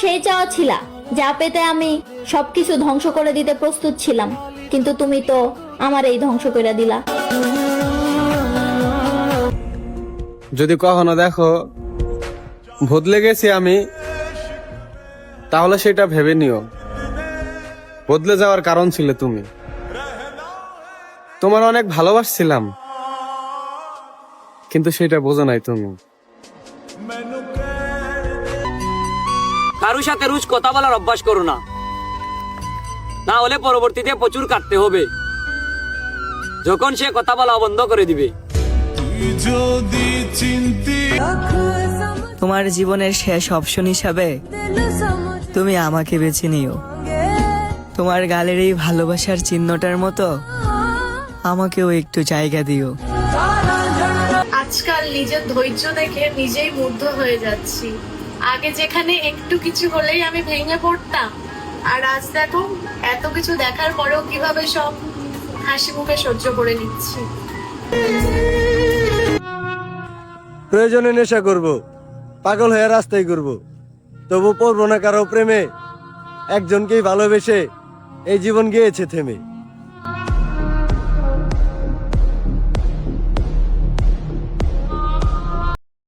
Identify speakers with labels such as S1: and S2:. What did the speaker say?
S1: সেই চাওয়া ছিলা যা পেতে আমি সবকিছু ধ্বংস করে দিতে প্রস্তুত ছিলাম, কিন্তু তুমি তো আমার এই ধ্বংস করে দিলা।
S2: যদি কখনো দেখো বদলে গেছি আমি, তাহলে সেটা ভেবে নিও বদলে যাওয়ার কারণ ছিলে তুমি। তোমার অনেক ভালোবাসছিলাম, কিন্তু সেটা বোঝো নাই তুমি।
S3: কারোর সাথে রোজ কথা বলার অভ্যাস করো না, না হলে পরবর্তীতে প্রচুর কাটতে হবে যখন সে কথা বলা বন্ধ করে দিবে।
S4: তোমার জীবনের শেষ অপশন হিসাবে তুমি আমাকে বেছে নিও। তোমার গালের এই ভালোবাসার চিহ্নটার মতো আমাকেও একটু জায়গা দিও।
S5: আজকাল নিজের ধৈর্য দেখে নিজেই মুগ্ধ হয়ে যাচ্ছি। আগে যেখানে একটু কিছু হলেই আমি ভেঙে পড়তাম, আর আজ দেখো এত কিছু দেখার পরেও কিভাবে সব হাসি মুখে সহ্য করে নিচ্ছি।
S6: প্রয়োজনে নেশা করব, পাগল হয়ে রাস্তায় করব, তবু পড়বো না কারো প্রেমে। একজনকেই ভালোবেসে এই জীবন গিয়েছে থেমে।